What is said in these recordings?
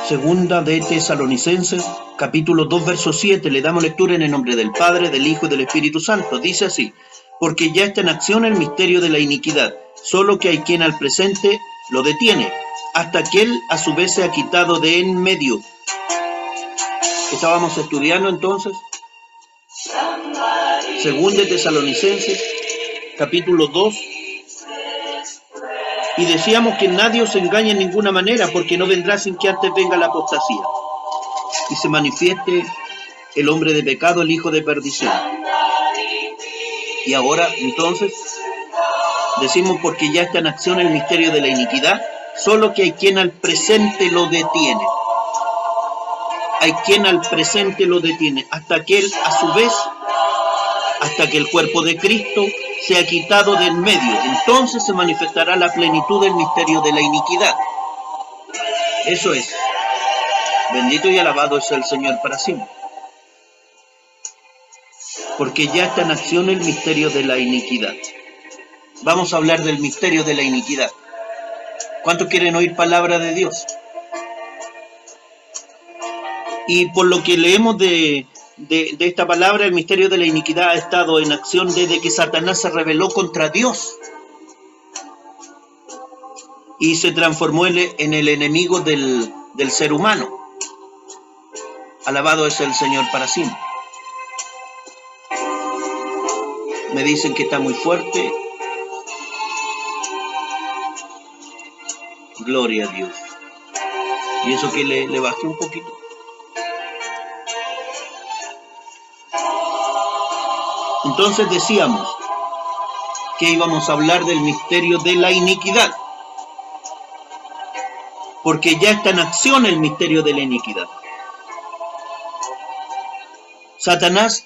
Segunda de Tesalonicenses, capítulo 2, verso 7. Le damos lectura en el nombre del Padre, del Hijo y del Espíritu Santo. Dice así: porque ya está en acción el misterio de la iniquidad, solo que hay quien al presente lo detiene, hasta que él a su vez se ha quitado de en medio. Estábamos estudiando entonces Segunda de Tesalonicenses, capítulo 2, y decíamos que nadie os engañe en ninguna manera, porque no vendrá sin que antes venga la apostasía y se manifieste el hombre de pecado, el hijo de perdición. Y ahora entonces decimos: porque ya está en acción el misterio de la iniquidad, solo que hay quien al presente lo detiene. Hay quien al presente lo detiene, hasta que él a su vez, hasta que el cuerpo de Cristo se ha quitado de en medio. Entonces se manifestará la plenitud del misterio de la iniquidad. Eso es. Bendito y alabado es el Señor para siempre. Porque ya está en acción el misterio de la iniquidad. Vamos a hablar del misterio de la iniquidad. ¿Cuántos quieren oír palabra de Dios? Y por lo que leemos de esta palabra, el misterio de la iniquidad ha estado en acción desde que Satanás se rebeló contra Dios y se transformó en el enemigo del ser humano. Alabado es el Señor para siempre. Me dicen que está muy fuerte. Gloria a Dios. Y eso que le bajé un poquito. Entonces decíamos que íbamos a hablar del misterio de la iniquidad, porque ya está en acción el misterio de la iniquidad. Satanás,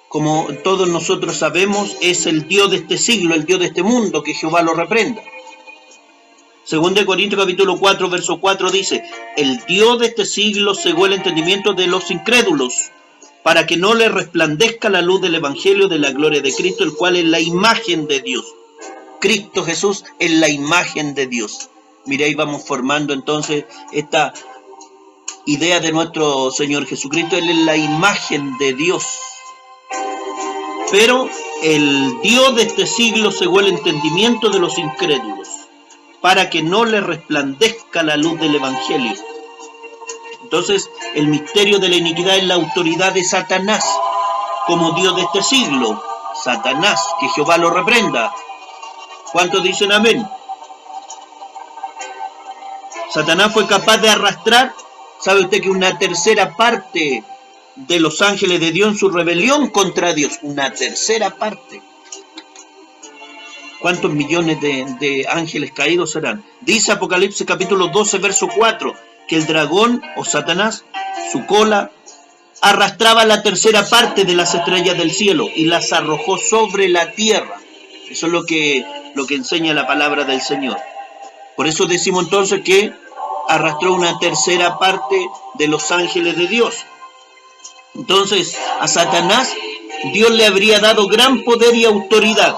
como todos nosotros sabemos, es el Dios de este siglo, el Dios de este mundo, que Jehová lo reprenda. Segunda de Corintios capítulo 4, verso 4 dice: el Dios de este siglo cegó el entendimiento de los incrédulos, para que no le resplandezca la luz del Evangelio de la gloria de Cristo, el cual es la imagen de Dios. Cristo Jesús es la imagen de Dios. Mira, ahí vamos formando entonces esta idea de nuestro Señor Jesucristo. Él es la imagen de Dios. Pero el Dios de este siglo cegó el entendimiento de los incrédulos, para que no le resplandezca la luz del Evangelio. Entonces, el misterio de la iniquidad es la autoridad de Satanás como Dios de este siglo. Satanás, que Jehová lo reprenda. ¿Cuántos dicen amén? Satanás fue capaz de arrastrar, ¿sabe usted que una tercera parte de los ángeles de Dios en su rebelión contra Dios? Una tercera parte. ¿Cuántos millones de ángeles caídos serán? Dice Apocalipsis capítulo 12, verso 4, que el dragón o Satanás, su cola, arrastraba la tercera parte de las estrellas del cielo y las arrojó sobre la tierra. Eso es lo que enseña la palabra del Señor. Por eso decimos entonces que arrastró una tercera parte de los ángeles de Dios. Entonces, a Satanás Dios le habría dado gran poder y autoridad.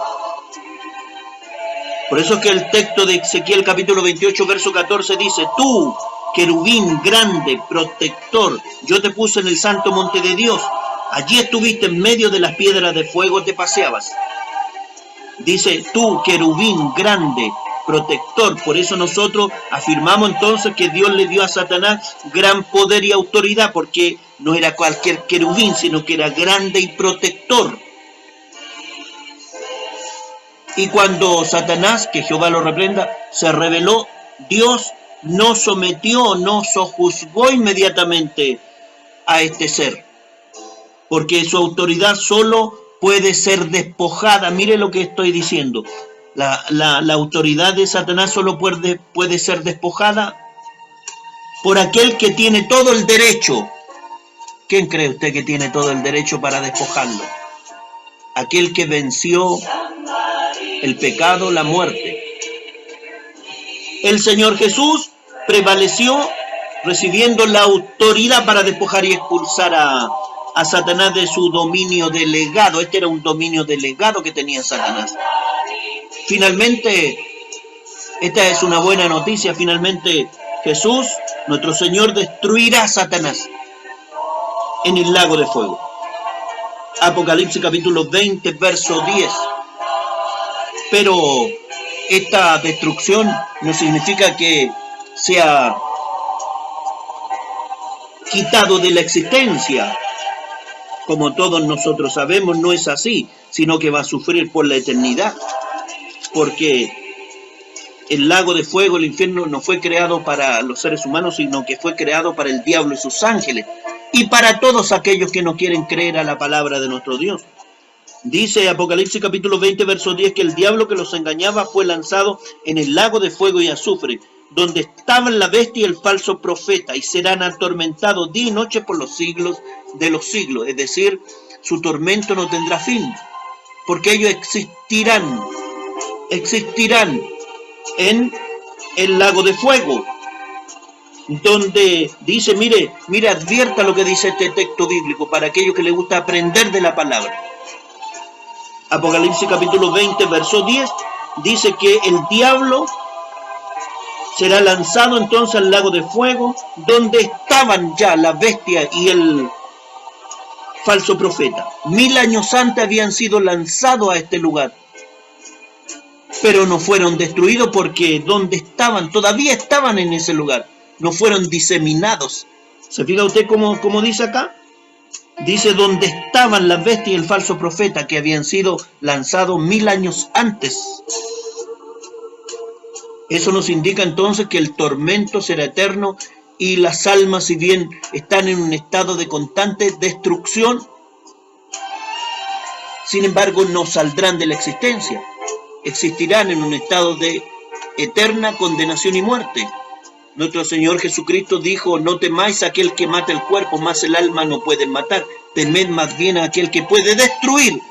Por eso es que el texto de Ezequiel capítulo 28, verso 14 dice: tú, querubín grande, protector, yo te puse en el santo monte de Dios, allí estuviste en medio de las piedras de fuego, te paseabas. Dice: tú, querubín grande, protector. Por eso nosotros afirmamos entonces que Dios le dio a Satanás gran poder y autoridad, porque no era cualquier querubín, sino que era grande y protector. Y cuando Satanás, que Jehová lo reprenda, se rebeló, Dios no sometió, no sojuzgó inmediatamente a este ser, porque su autoridad solo puede ser despojada. Mire lo que estoy diciendo. La autoridad de Satanás solo puede ser despojada por aquel que tiene todo el derecho. ¿Quién cree usted que tiene todo el derecho para despojarlo? Aquel que venció el pecado, la muerte. El Señor Jesús prevaleció recibiendo la autoridad para despojar y expulsar a Satanás de su dominio delegado. Este era un dominio delegado que tenía Satanás. Finalmente, esta es una buena noticia, finalmente Jesús Nuestro Señor destruirá a Satanás en el lago de fuego. Apocalipsis capítulo 20, verso 10. Pero esta destrucción no significa que sea quitado de la existencia. Como todos nosotros sabemos, no es así, sino que va a sufrir por la eternidad. Porque el lago de fuego, el infierno, no fue creado para los seres humanos, sino que fue creado para el diablo y sus ángeles. Y para todos aquellos que no quieren creer a la palabra de nuestro Dios. Dice Apocalipsis capítulo 20, verso 10, que el diablo que los engañaba fue lanzado en el lago de fuego y azufre, donde estaban la bestia y el falso profeta, y serán atormentados día y noche por los siglos de los siglos. Es decir, su tormento no tendrá fin, porque ellos existirán en el lago de fuego, donde dice, mire, advierta lo que dice este texto bíblico para aquellos que les gusta aprender de la palabra. Apocalipsis capítulo 20, verso 10, dice que el diablo será lanzado entonces al lago de fuego, donde estaban ya la bestia y el falso profeta. 1000 años antes habían sido lanzados a este lugar, pero no fueron destruidos porque donde estaban, todavía estaban en ese lugar, no fueron diseminados. ¿Se fija usted cómo dice acá? Dice donde estaban la bestia y el falso profeta, que habían sido lanzados 1000 años antes. Eso nos indica entonces que el tormento será eterno y las almas, si bien están en un estado de constante destrucción, sin embargo no saldrán de la existencia. Existirán en un estado de eterna condenación y muerte. Nuestro Señor Jesucristo dijo, no temáis a aquel que mata el cuerpo, mas el alma no puede matar. Temed más bien a aquel que puede destruir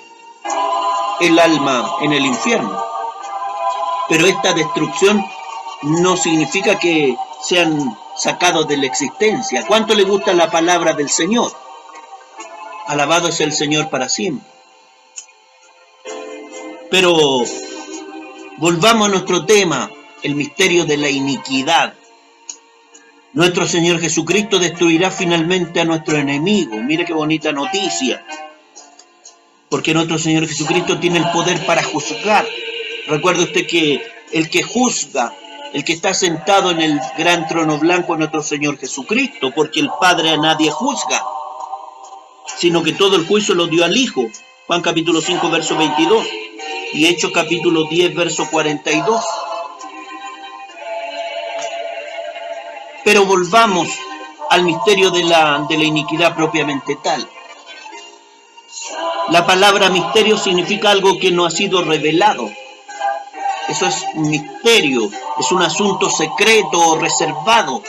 el alma en el infierno. Pero esta destrucción no significa que sean sacados de la existencia. ¿Cuánto le gusta la palabra del Señor? Alabado es el Señor para siempre. Pero volvamos a nuestro tema, el misterio de la iniquidad. Nuestro Señor Jesucristo destruirá finalmente a nuestro enemigo. Mire qué bonita noticia. Porque nuestro Señor Jesucristo tiene el poder para juzgar. Recuerde usted que el que juzga, el que está sentado en el gran trono blanco es nuestro Señor Jesucristo, porque el Padre a nadie juzga, sino que todo el juicio lo dio al Hijo. Juan capítulo 5, verso 22. Y Hechos capítulo 10, verso 42. Pero volvamos al misterio de la iniquidad propiamente tal. La palabra misterio significa algo que no ha sido revelado. Eso es un misterio, es un asunto secreto o reservado.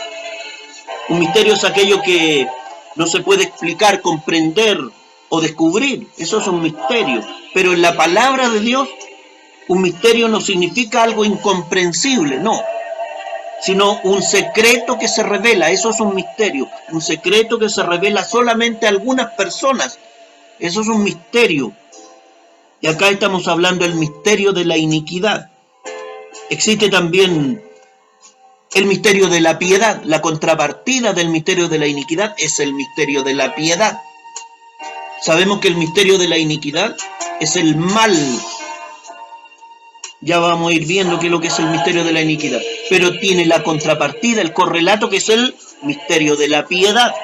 Un misterio es aquello que no se puede explicar, comprender o descubrir. Eso es un misterio. Pero en la palabra de Dios, un misterio no significa algo incomprensible, no, sino un secreto que se revela. Eso es un misterio, un secreto que se revela solamente a algunas personas. Eso es un misterio. Y acá estamos hablando del misterio de la iniquidad. Existe también el misterio de la piedad. La contrapartida del misterio de la iniquidad es el misterio de la piedad. Sabemos que el misterio de la iniquidad es el mal. Ya vamos a ir viendo qué es lo que es el misterio de la iniquidad. Pero tiene la contrapartida, el correlato, que es el misterio de la piedad.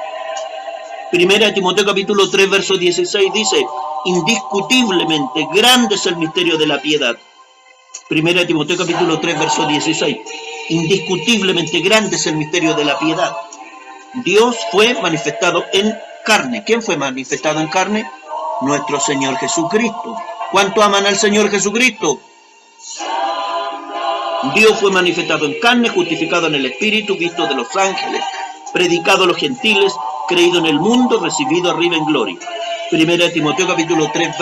Primera de Timoteo capítulo 3, verso 16 dice, indiscutiblemente grande es el misterio de la piedad. Primera de Timoteo capítulo 3, verso 16. Indiscutiblemente grande es el misterio de la piedad. Dios fue manifestado en carne. ¿Quién fue manifestado en carne? Nuestro Señor Jesucristo. ¿Cuánto aman al Señor Jesucristo? Dios fue manifestado en carne, justificado en el Espíritu, visto de los ángeles, predicado a los gentiles, creído en el mundo, recibido arriba en gloria. Primera de Timoteo capítulo 3,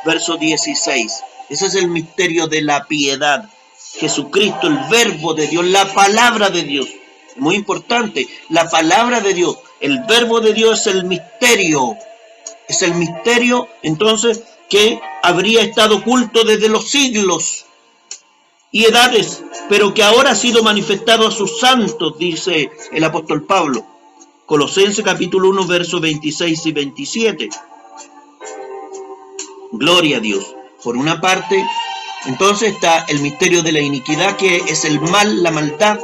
verso 16. Ese es el misterio de la piedad. Jesucristo, el verbo de Dios, la palabra de Dios. Muy importante, la palabra de Dios, el verbo de Dios es el misterio. Es el misterio, entonces, que habría estado oculto desde los siglos. y edades, pero que ahora ha sido manifestado a sus santos, dice el apóstol Pablo. Colosenses capítulo 1, versos 26 y 27. Gloria a Dios. Por una parte, entonces está el misterio de la iniquidad, que es el mal, la maldad,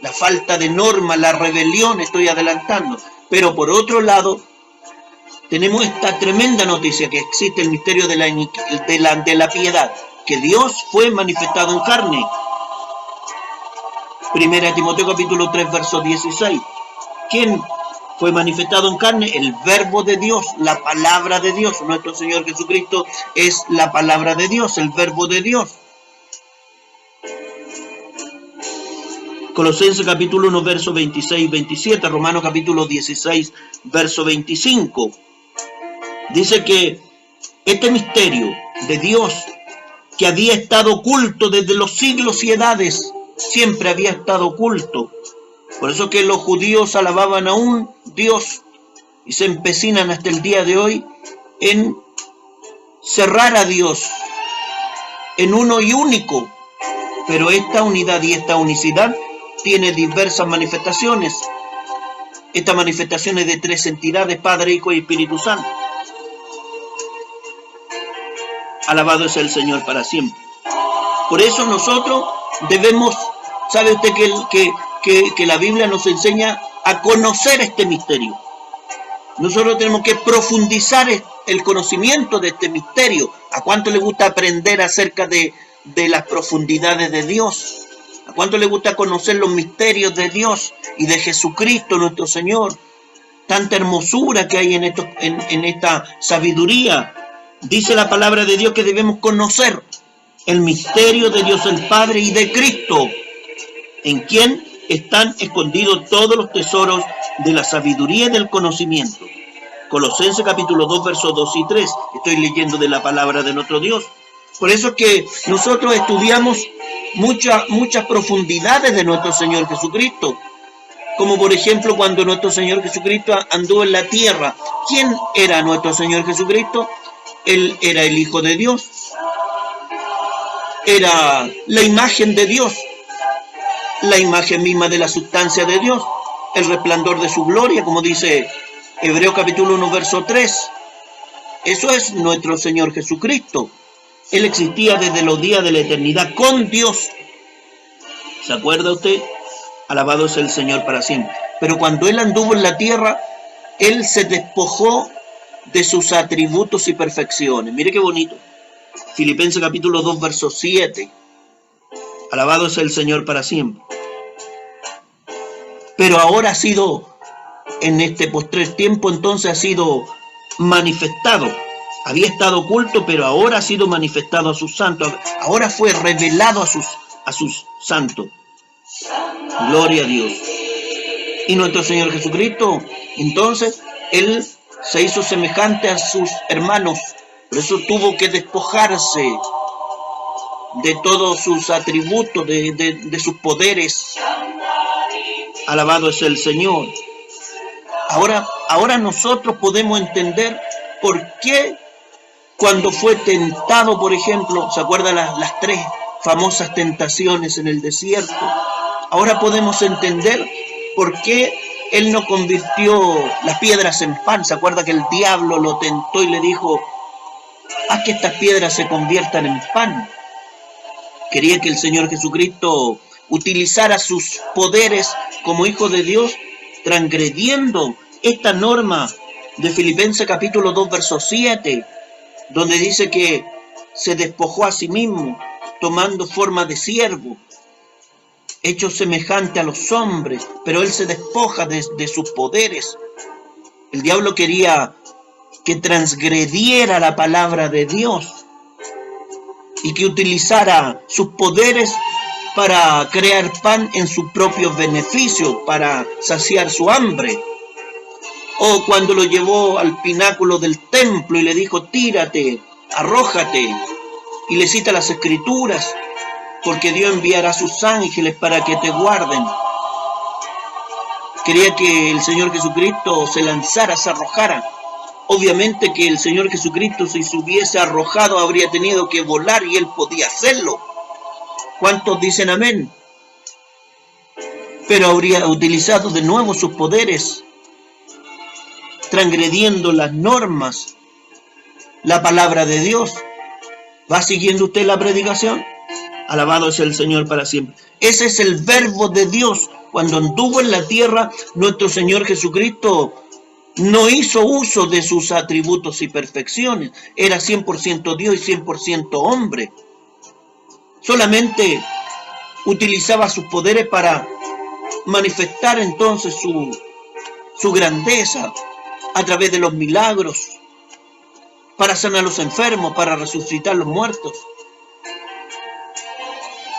la falta de norma, la rebelión, estoy adelantando. Pero por otro lado, tenemos esta tremenda noticia, que existe el misterio de la piedad, que Dios fue manifestado en carne. Primera Timoteo capítulo 3, verso 16. ¿Quién fue manifestado en carne? El verbo de Dios, la palabra de Dios. Nuestro Señor Jesucristo es la palabra de Dios, el verbo de Dios. Colosenses capítulo 1, verso 26 y 27. Romanos capítulo 16, verso 25. Dice que este misterio de Dios, que había estado oculto desde los siglos y edades, siempre había estado oculto. Por eso que los judíos alababan a un Dios y se empecinan hasta el día de hoy en cerrar a Dios en uno y único. Pero esta unidad y esta unicidad tiene diversas manifestaciones. Estas manifestaciones de tres entidades, Padre, Hijo y Espíritu Santo. Alabado es el Señor para siempre. Por eso nosotros debemos, ¿sabe usted que la Biblia nos enseña a conocer este misterio? Nosotros tenemos que profundizar el conocimiento de este misterio. ¿A cuánto le gusta aprender acerca de las profundidades de Dios? ¿A cuánto le gusta conocer los misterios de Dios y de Jesucristo nuestro Señor? Tanta hermosura que hay en esta sabiduría. Dice la palabra de Dios que debemos conocer el misterio de Dios el Padre y de Cristo, en quien están escondidos todos los tesoros de la sabiduría y del conocimiento. Colosenses capítulo 2, versos 2 y 3. Estoy leyendo de la palabra de nuestro Dios. Por eso es que nosotros estudiamos muchas profundidades de nuestro Señor Jesucristo. Como por ejemplo cuando nuestro Señor Jesucristo anduvo en la tierra. ¿Quién era nuestro Señor Jesucristo? Él era el Hijo de Dios. Era la imagen de Dios. La imagen misma de la sustancia de Dios. El resplandor de su gloria, como dice Hebreos capítulo 1, verso 3. Eso es nuestro Señor Jesucristo. Él existía desde los días de la eternidad con Dios. ¿Se acuerda usted? Alabado es el Señor para siempre. Pero cuando Él anduvo en la tierra, Él se despojó de sus atributos y perfecciones. Mire qué bonito. Filipenses capítulo 2, verso 7. Alabado es el Señor para siempre. Pero ahora ha sido, en este postrer tiempo, entonces ha sido manifestado. Había estado oculto, pero ahora ha sido manifestado a sus santos. Ahora fue revelado a sus santos. Gloria a Dios. Y nuestro Señor Jesucristo, entonces, Él se hizo semejante a sus hermanos. Por eso tuvo que despojarse de todos sus atributos, de sus poderes. Alabado es el Señor. Ahora nosotros podemos entender por qué cuando fue tentado, por ejemplo, ¿se acuerdan las tres famosas tentaciones en el desierto? Ahora podemos entender por qué Él no convirtió las piedras en pan. ¿Se acuerda que el diablo lo tentó y le dijo, haz que estas piedras se conviertan en pan? Quería que el Señor Jesucristo utilizara sus poderes como Hijo de Dios, transgrediendo esta norma de Filipenses capítulo 2, verso 7, donde dice que se despojó a sí mismo, tomando forma de siervo, hecho semejante a los hombres, pero Él se despoja de sus poderes. El diablo quería que transgrediera la palabra de Dios y que utilizara sus poderes para crear pan en su propio beneficio, para saciar su hambre. O cuando lo llevó al pináculo del templo y le dijo, tírate, arrójate, y le cita las escrituras, porque Dios enviará a sus ángeles para que te guarden. Quería que el Señor Jesucristo se lanzara, se arrojara. Obviamente que el Señor Jesucristo, si se hubiese arrojado, habría tenido que volar y Él podía hacerlo. ¿Cuántos dicen amén? Pero habría utilizado de nuevo sus poderes, transgrediendo las normas, la palabra de Dios. ¿Va siguiendo usted la predicación? Alabado es el Señor para siempre. Ese es el verbo de Dios. Cuando anduvo en la tierra, nuestro Señor Jesucristo no hizo uso de sus atributos y perfecciones. Era 100% Dios y 100% hombre. Solamente utilizaba sus poderes para manifestar entonces su grandeza a través de los milagros, para sanar a los enfermos, para resucitar a los muertos.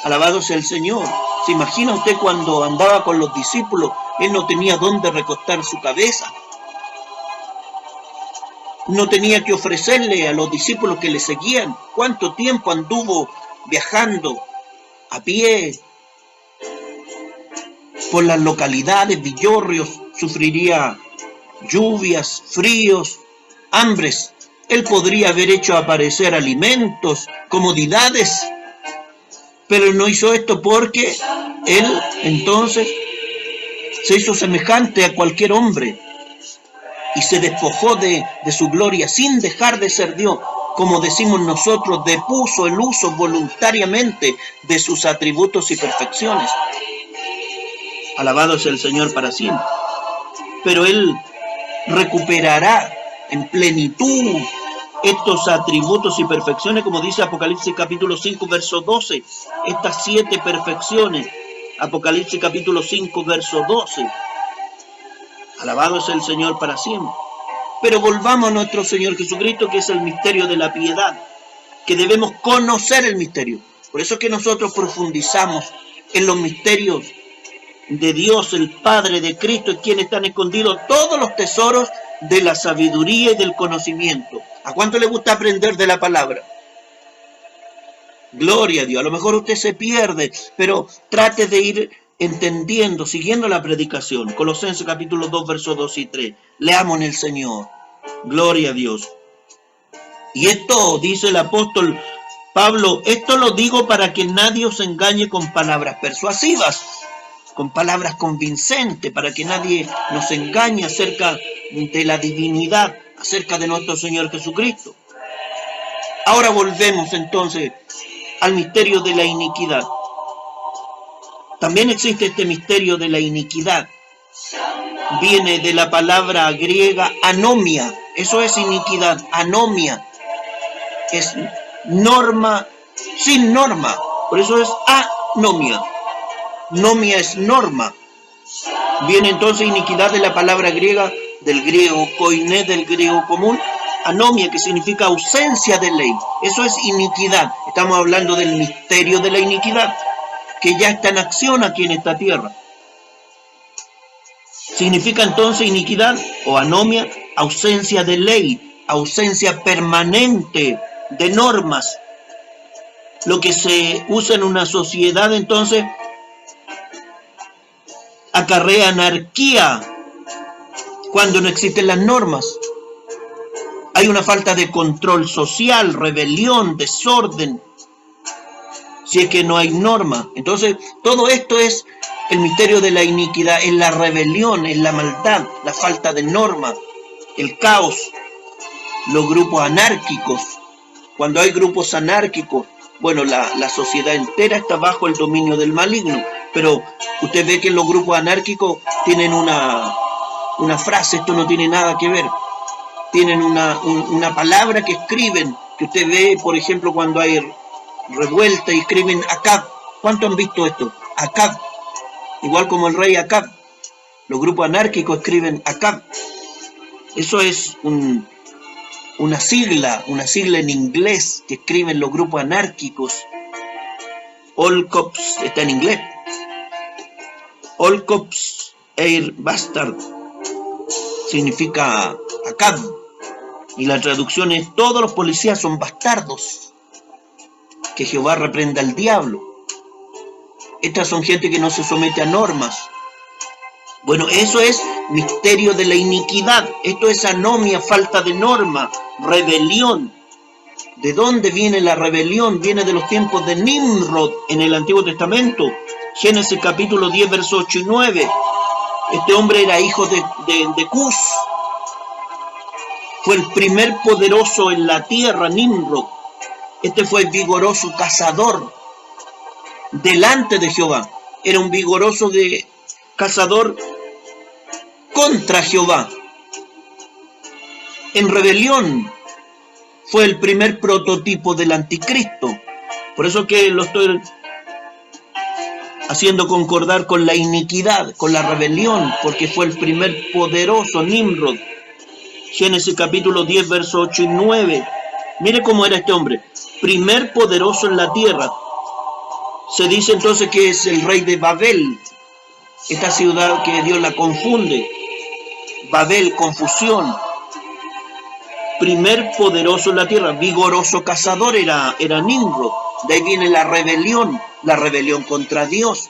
Alabado sea el Señor. ¿Se imagina usted cuando andaba con los discípulos? Él no tenía dónde recostar su cabeza. No tenía que ofrecerle a los discípulos que le seguían. ¿Cuánto tiempo anduvo viajando a pie por las localidades, villorrios? Sufriría lluvias, fríos, hambres. Él podría haber hecho aparecer alimentos, comodidades, pero no hizo esto porque él entonces se hizo semejante a cualquier hombre y se despojó de su gloria sin dejar de ser Dios. Como decimos nosotros, depuso el uso voluntariamente de sus atributos y perfecciones. Alabado sea el Señor para siempre. Pero Él recuperará en plenitud estos atributos y perfecciones, como dice Apocalipsis capítulo 5, verso 12. Estas 7 perfecciones. Apocalipsis capítulo 5, verso 12. Alabado es el Señor para siempre. Pero volvamos a nuestro Señor Jesucristo, que es el misterio de la piedad, que debemos conocer el misterio. Por eso es que nosotros profundizamos en los misterios de Dios, el Padre, de Cristo, en quien están escondidos todos los tesoros de la sabiduría y del conocimiento. ¿A cuánto le gusta aprender de la palabra? Gloria a Dios. A lo mejor usted se pierde, pero trate de ir entendiendo, siguiendo la predicación. Colosenses capítulo 2, versos 2 y 3. Leamos en el Señor. Gloria a Dios. Y esto, dice el apóstol Pablo, esto lo digo para que nadie os engañe con palabras persuasivas, con palabras convincentes, para que nadie nos engañe acerca de la divinidad, acerca de nuestro Señor Jesucristo. Ahora volvemos entonces al misterio de la iniquidad. También existe este misterio de la iniquidad. Viene de la palabra griega anomia. Eso es iniquidad, anomia. Es norma sin norma. Por eso es anomia. Nomia es norma. Viene entonces iniquidad de la palabra griega, del griego koiné, del griego común, anomia, que significa ausencia de ley. Eso es iniquidad. Estamos hablando del misterio de la iniquidad, que ya está en acción aquí en esta tierra. Significa entonces iniquidad o anomia, ausencia de ley, ausencia permanente de normas. Lo que se usa en una sociedad entonces acarrea anarquía cuando no existen las normas. Hay una falta de control social, rebelión, desorden, si es que no hay norma. Entonces, todo esto es el misterio de la iniquidad, es la rebelión, es la maldad, la falta de norma, el caos, los grupos anárquicos. Cuando hay grupos anárquicos, bueno, la sociedad entera está bajo el dominio del maligno. Pero usted ve que los grupos anárquicos tienen una frase, esto no tiene nada que ver. Tienen una palabra que escriben, que usted ve, por ejemplo, cuando hay revuelta y escriben Acab. ¿Cuántos han visto esto? Acab. Igual como el rey Acab. Los grupos anárquicos escriben Acab. Eso es una sigla en inglés que escriben los grupos anárquicos. All Cops está en inglés. All Cops Air Bastard significa Acab. Y la traducción es: todos los policías son bastardos. Que Jehová reprenda al diablo. Estas son gente que no se somete a normas. Bueno, eso es misterio de la iniquidad. Esto es anomia, falta de norma, rebelión. ¿De dónde viene la rebelión? Viene de los tiempos de Nimrod en el Antiguo Testamento. Génesis capítulo 10, versos 8 y 9. Este hombre era hijo de Cus. Fue el primer poderoso en la tierra, Nimrod. Este fue vigoroso cazador delante de Jehová. Era un vigoroso cazador contra Jehová. En rebelión. Fue el primer prototipo del anticristo. Por eso que lo estoy haciendo concordar con la iniquidad, con la rebelión, porque fue el primer poderoso, Nimrod. Génesis capítulo 10, versos 8 y 9. Mire cómo era este hombre. Primer poderoso en la tierra. Se dice entonces que es el rey de Babel. Esta ciudad que Dios la confunde. Babel, confusión. Primer poderoso en la tierra, vigoroso cazador era Nimrod. De ahí viene la rebelión contra Dios.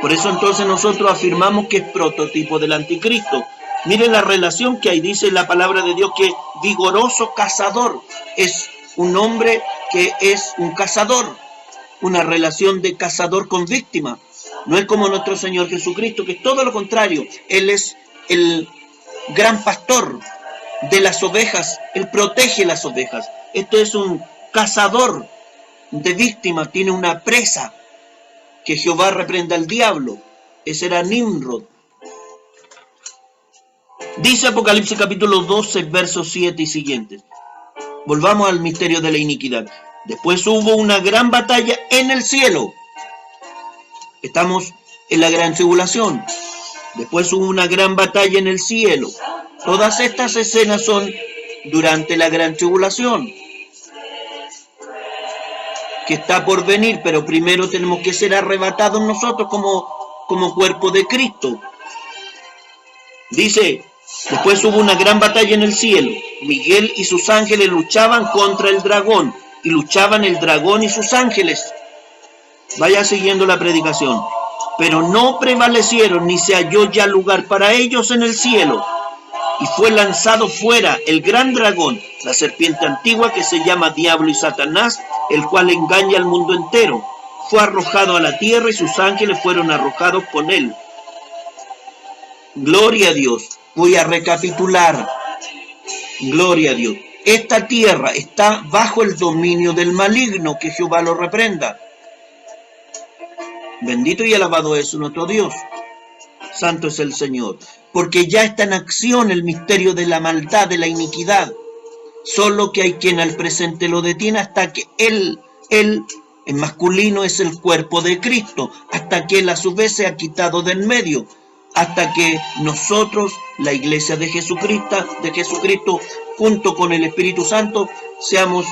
Por eso entonces nosotros afirmamos que es prototipo del anticristo. Miren la relación que hay, dice la palabra de Dios que vigoroso cazador es un hombre que es un cazador, una relación de cazador con víctima. No es como nuestro Señor Jesucristo, que es todo lo contrario. Él es el gran pastor de las ovejas, Él protege las ovejas. Este es un cazador de víctimas, tiene una presa. Que Jehová reprenda al diablo. Ese era Nimrod. Dice Apocalipsis capítulo 12, versos 7 y siguientes. Volvamos al misterio de la iniquidad. Después hubo una gran batalla en el cielo. Estamos en la gran tribulación. Después hubo una gran batalla en el cielo. Todas estas escenas son durante la gran tribulación, que está por venir, pero primero tenemos que ser arrebatados nosotros como cuerpo de Cristo. Dice, después hubo una gran batalla en el cielo. Miguel y sus ángeles luchaban contra el dragón, y luchaban el dragón y sus ángeles. Vaya siguiendo la predicación. Pero no prevalecieron, ni se halló ya lugar para ellos en el cielo. Y fue lanzado fuera el gran dragón, la serpiente antigua que se llama Diablo y Satanás, el cual engaña al mundo entero. Fue arrojado a la tierra y sus ángeles fueron arrojados con él. Gloria a Dios. Voy a recapitular. Gloria a Dios. Esta tierra está bajo el dominio del maligno, que Jehová lo reprenda. Bendito y alabado es nuestro Dios. Santo es el Señor. Porque ya está en acción el misterio de la maldad, de la iniquidad. Solo que hay quien al presente lo detiene hasta que él, en masculino, es el cuerpo de Cristo. Hasta que él a su vez se ha quitado del medio. Hasta que nosotros, la iglesia de Jesucristo, junto con el Espíritu Santo, seamos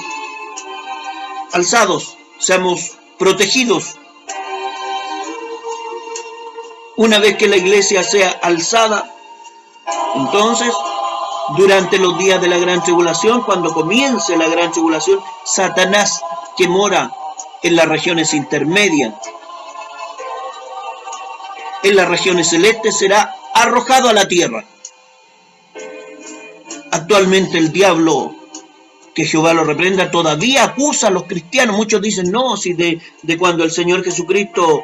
alzados, seamos protegidos. Una vez que la iglesia sea alzada, entonces, durante los días de la gran tribulación, cuando comience la gran tribulación, Satanás, que mora en las regiones intermedias, en las regiones celestes, será arrojado a la tierra. Actualmente el diablo, que Jehová lo reprenda, todavía acusa a los cristianos. Muchos dicen, no, si de cuando el Señor Jesucristo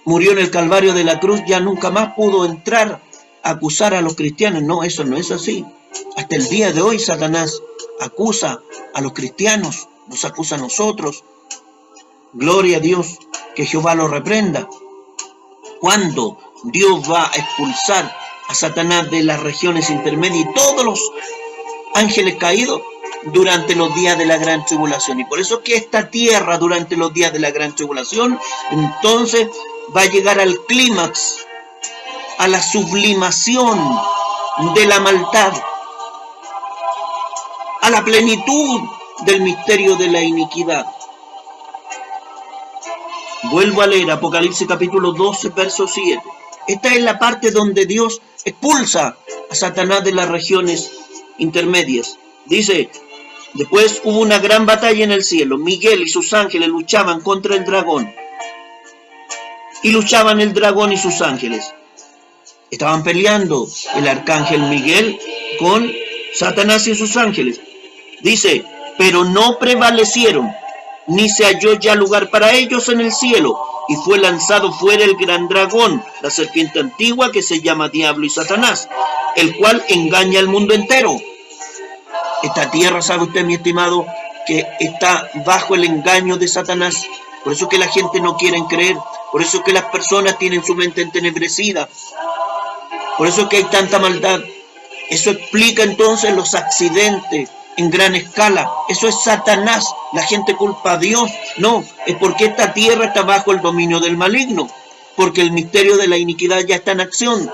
murió en el Calvario de la cruz, ya nunca más pudo entrar a acusar a los cristianos. No, eso no es así. Hasta el día de hoy Satanás acusa a los cristianos, nos acusa a nosotros. Gloria a Dios, que Jehová lo reprenda. ¿Cuándo Dios va a expulsar a Satanás de las regiones intermedias y todos los ángeles caídos? Durante los días de la gran tribulación. Y por eso que esta tierra, durante los días de la gran tribulación, entonces va a llegar al clímax, a la sublimación de la maldad, a la plenitud del misterio de la iniquidad. Vuelvo a leer Apocalipsis capítulo 12, verso 7. Esta es la parte donde Dios expulsa a Satanás de las regiones intermedias. Dice, después hubo una gran batalla en el cielo. Miguel y sus ángeles luchaban contra el dragón. Y luchaban el dragón y sus ángeles. Estaban peleando el arcángel Miguel con Satanás y sus ángeles. Dice, pero no prevalecieron, ni se halló ya lugar para ellos en el cielo, y fue lanzado fuera el gran dragón, la serpiente antigua que se llama Diablo y Satanás, el cual engaña al mundo entero. Esta tierra, sabe usted, mi estimado, que está bajo el engaño de Satanás. Por eso que la gente no quiere creer, por eso que las personas tienen su mente entenebrecida, por eso que hay tanta maldad. Eso explica entonces los accidentes en gran escala. Eso es Satanás. La gente culpa a Dios. No, es porque esta tierra está bajo el dominio del maligno, porque el misterio de la iniquidad ya está en acción.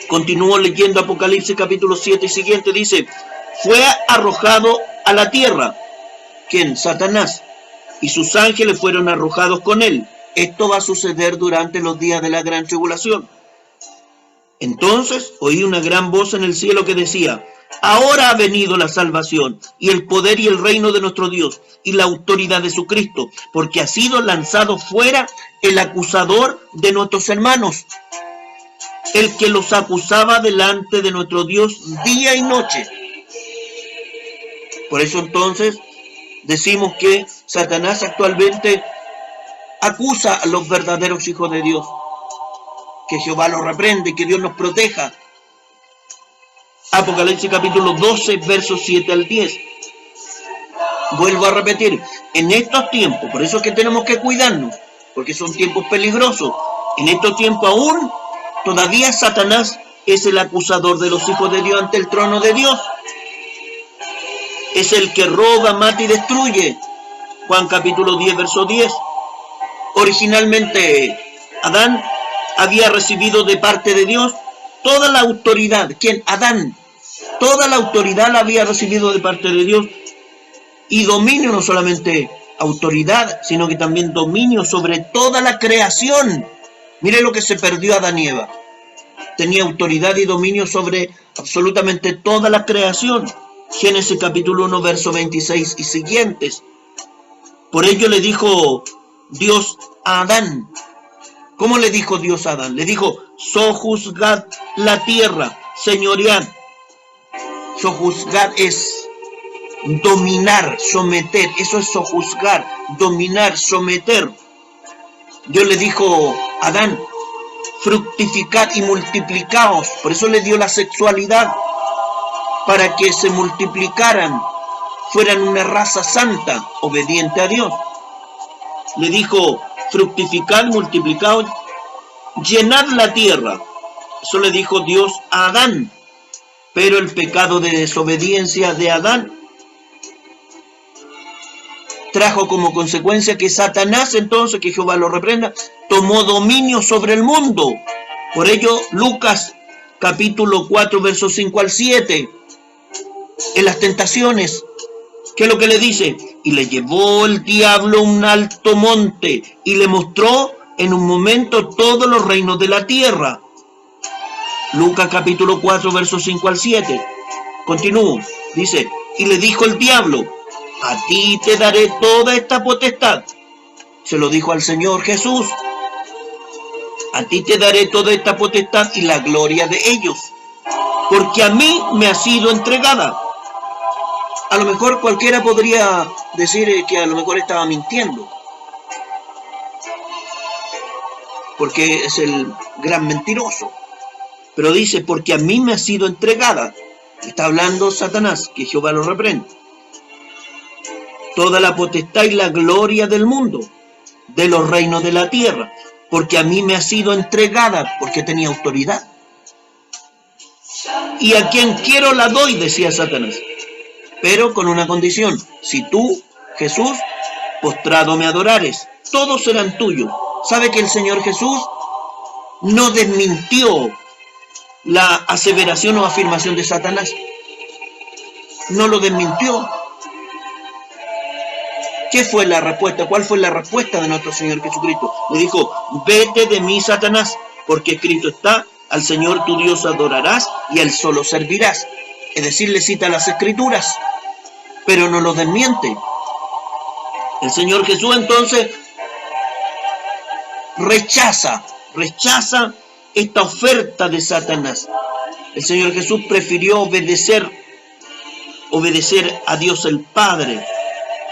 Continúo leyendo Apocalipsis capítulo 7 y siguiente. Dice, fue arrojado a la tierra. ¿Quién? Satanás. Y sus ángeles fueron arrojados con él. Esto va a suceder durante los días de la gran tribulación. Entonces oí una gran voz en el cielo que decía, ahora ha venido la salvación, y el poder y el reino de nuestro Dios, y la autoridad de su Cristo, porque ha sido lanzado fuera el acusador de nuestros hermanos, el que los acusaba delante de nuestro Dios día y noche. Por eso entonces decimos que Satanás actualmente acusa a los verdaderos hijos de Dios. Que Jehová los reprende y que Dios nos proteja. Apocalipsis capítulo 12, versos 7 al 10. Vuelvo a repetir, en estos tiempos, por eso es que tenemos que cuidarnos, porque son tiempos peligrosos. En estos tiempos aún, todavía Satanás es el acusador de los hijos de Dios ante el trono de Dios. Es el que roba, mata y destruye. Juan capítulo 10, verso 10. Originalmente, Adán había recibido de parte de Dios toda la autoridad. ¿Quién? Adán. Toda la autoridad la había recibido de parte de Dios. Y dominio, no solamente autoridad, sino que también dominio sobre toda la creación. Mire lo que se perdió Adán y Eva. Tenía autoridad y dominio sobre absolutamente toda la creación. Génesis capítulo 1, verso 26 y siguientes. Por ello le dijo Dios a Adán. ¿Cómo le dijo Dios a Adán? Le dijo, sojuzgad la tierra, señoread. Sojuzgad es dominar, someter. Eso es sojuzgar, dominar, someter. Dios le dijo a Adán, fructificad y multiplicaos. Por eso le dio la sexualidad, para que se multiplicaran, fueran una raza santa, obediente a Dios. Le dijo, fructificad, multiplicaos, llenad la tierra. Eso le dijo Dios a Adán. Pero el pecado de desobediencia de Adán trajo como consecuencia que Satanás, entonces, que Jehová lo reprenda, tomó dominio sobre el mundo. Por ello, Lucas capítulo 4, versos 5 al 7, en las tentaciones, ¿qué es lo que le dice? Y le llevó el diablo a un alto monte y le mostró en un momento todos los reinos de la tierra. Lucas capítulo 4, versos 5 al 7. Continúo. Dice, y le dijo el diablo, a ti te daré toda esta potestad. Se lo dijo al Señor Jesús. A ti te daré toda esta potestad y la gloria de ellos, porque a mí me ha sido entregada. A lo mejor cualquiera podría decir que a lo mejor estaba mintiendo, porque es el gran mentiroso. Pero dice, porque a mí me ha sido entregada. Está hablando Satanás, que Jehová lo reprende. Toda la potestad y la gloria del mundo, de los reinos de la tierra, porque a mí me ha sido entregada, porque tenía autoridad. Y a quien quiero la doy, decía Satanás. Pero con una condición, si tú, Jesús, postrado me adorares, todos serán tuyos. ¿Sabe que el Señor Jesús no desmintió la aseveración o afirmación de Satanás? No lo desmintió. ¿Qué fue la respuesta? ¿Cuál fue la respuesta de nuestro Señor Jesucristo? Le dijo, vete de mí, Satanás, porque escrito está, al Señor tu Dios adorarás y a Él solo servirás. Es decir, le cita las Escrituras, pero no lo desmiente. El Señor Jesús entonces rechaza esta oferta de Satanás. El Señor Jesús prefirió obedecer a Dios el Padre.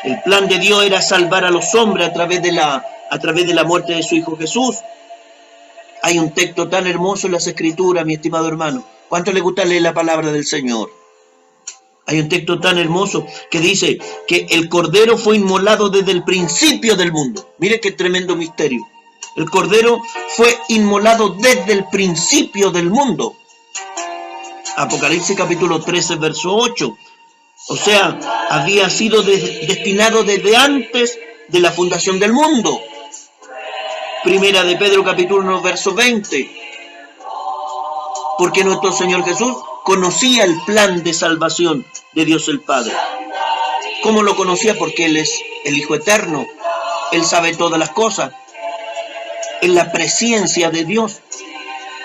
El plan de Dios era salvar a los hombres a través de la muerte de su Hijo Jesús. Hay un texto tan hermoso en las Escrituras, mi estimado hermano. ¿Cuánto le gusta leer la palabra del Señor? Hay un texto tan hermoso que dice que el Cordero fue inmolado desde el principio del mundo. Mire qué tremendo misterio. El Cordero fue inmolado desde el principio del mundo. Apocalipsis capítulo 13, verso 8. O sea, había sido destinado desde antes de la fundación del mundo. Primera de Pedro capítulo 1, verso 20. Porque nuestro Señor Jesús conocía el plan de salvación de Dios el Padre. ¿Cómo lo conocía? Porque Él es el Hijo Eterno. Él sabe todas las cosas. En la presencia de Dios.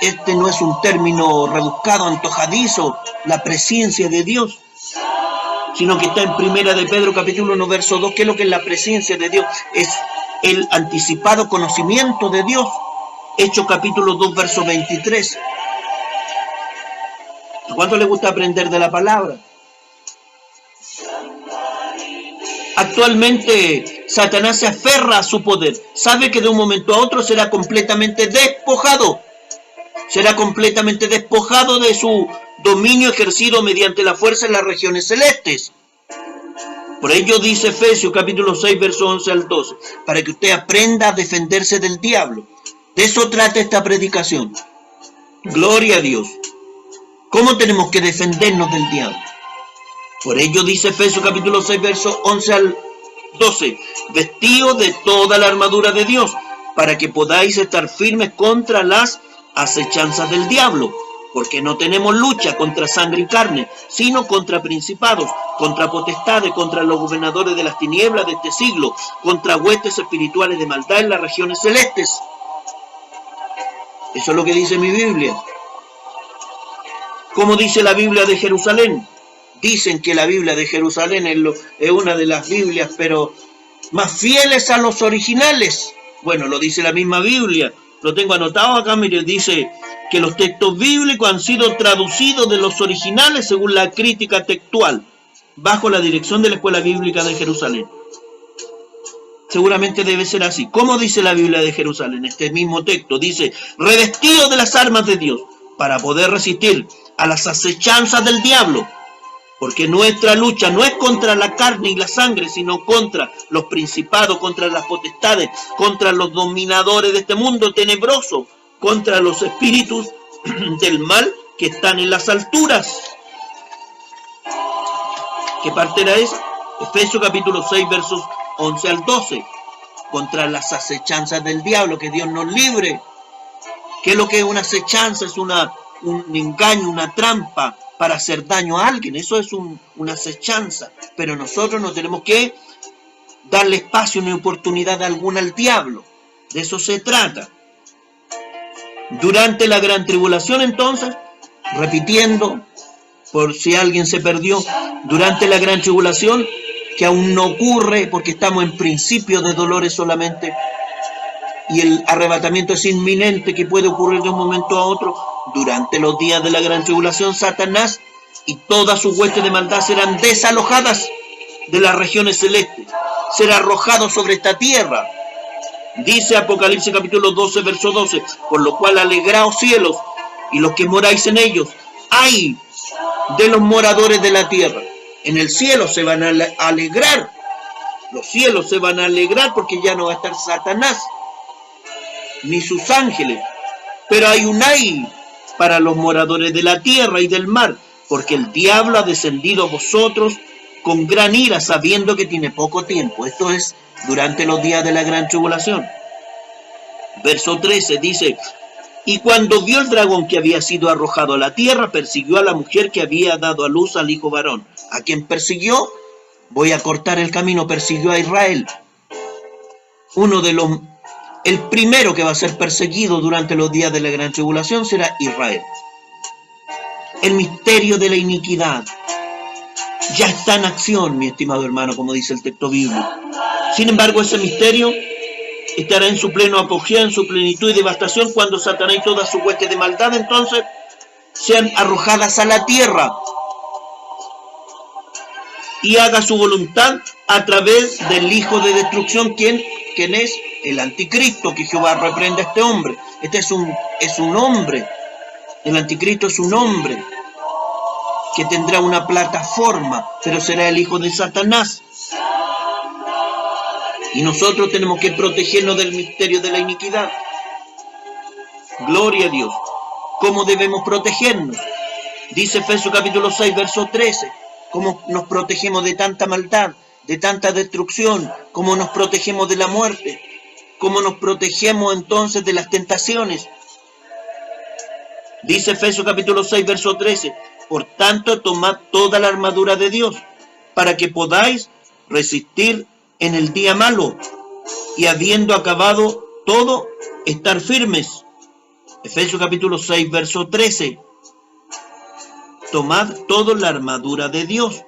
Este no es un término rebuscado, antojadizo, la presencia de Dios, sino que está en Primera de Pedro capítulo 1, verso 2, que es lo que es la presencia de Dios. Es el anticipado conocimiento de Dios. Hechos capítulo 2, verso 23. ¿A cuánto le gusta aprender de la palabra? Actualmente Satanás se aferra a su poder. Sabe que de un momento a otro será completamente despojado. Será completamente despojado de su dominio ejercido mediante la fuerza en las regiones celestes. Por ello dice Efesios capítulo 6, verso 11 al 12, para que usted aprenda a defenderse del diablo. De eso trata esta predicación. Gloria a Dios. ¿Cómo tenemos que defendernos del diablo? Por ello dice Efesios capítulo 6, verso 11 al 12, vestidos de toda la armadura de Dios, para que podáis estar firmes contra las acechanzas del diablo, porque no tenemos lucha contra sangre y carne, sino contra principados, contra potestades, contra los gobernadores de las tinieblas de este siglo, contra huestes espirituales de maldad en las regiones celestes. Eso es lo que dice mi Biblia. ¿Cómo dice la Biblia de Jerusalén? Dicen que la Biblia de Jerusalén es una de las Biblias, pero más fieles a los originales. Bueno, lo dice la misma Biblia. Lo tengo anotado acá, mire, dice que los textos bíblicos han sido traducidos de los originales según la crítica textual, bajo la dirección de la Escuela Bíblica de Jerusalén. Seguramente debe ser así. ¿Cómo dice la Biblia de Jerusalén? Este mismo texto dice, revestidos de las armas de Dios, para poder resistir a las acechanzas del diablo. Porque nuestra lucha no es contra la carne y la sangre, sino contra los principados, contra las potestades, contra los dominadores de este mundo tenebroso, contra los espíritus del mal que están en las alturas. ¿Qué parte era esa? Efesios capítulo 6, versos 11 al 12. Contra las acechanzas del diablo, que Dios nos libre. ¿Qué es lo que es una acechanza? Es un engaño, una trampa para hacer daño a alguien. Eso es una acechanza. Pero nosotros no tenemos que darle espacio ni oportunidad alguna al diablo. De eso se trata. Durante la gran tribulación, entonces, repitiendo, por si alguien se perdió, durante la gran tribulación, que aún no ocurre porque estamos en principio de dolores solamente, y el arrebatamiento es inminente, que puede ocurrir de un momento a otro. Durante los días de la gran tribulación, Satanás y todas sus huestes de maldad serán desalojadas de las regiones celestes, será arrojado sobre esta tierra. Dice Apocalipsis capítulo 12, verso 12, por lo cual alegraos cielos y los que moráis en ellos, ay de los moradores de la tierra. En el cielo se van a alegrar, los cielos se van a alegrar porque ya no va a estar Satanás ni sus ángeles. Pero hay un ay para los moradores de la tierra y del mar, porque el diablo ha descendido a vosotros con gran ira, sabiendo que tiene poco tiempo. Esto es durante los días de la gran tribulación. Verso 13 dice, y cuando vio el dragón que había sido arrojado a la tierra, persiguió a la mujer que había dado a luz al hijo varón. ¿A quién persiguió? Voy a cortar el camino. Persiguió a Israel. El primero que va a ser perseguido durante los días de la gran tribulación será Israel. El misterio de la iniquidad ya está en acción, mi estimado hermano, como dice el texto bíblico. Sin embargo, ese misterio estará en su pleno apogeo, en su plenitud y devastación, cuando Satanás y todas sus huestes de maldad entonces sean arrojadas a la tierra. y haga su voluntad a través del hijo de destrucción, ¿quién es? El anticristo, que Jehová reprende a este hombre. Este es un hombre, el anticristo es un hombre que tendrá una plataforma, pero será el hijo de Satanás. Y nosotros tenemos que protegernos del misterio de la iniquidad. Gloria a Dios. ¿Cómo debemos protegernos? Dice Efesios capítulo 6, verso 13. ¿Cómo nos protegemos de tanta maldad, de tanta destrucción? ¿Cómo nos protegemos de la muerte? ¿Cómo nos protegemos entonces de las tentaciones? Dice Efesios capítulo 6, verso 13. Por tanto, tomad toda la armadura de Dios, para que podáis resistir en el día malo, y habiendo acabado todo, estar firmes. Efesios capítulo 6, verso 13. Tomad toda la armadura de Dios.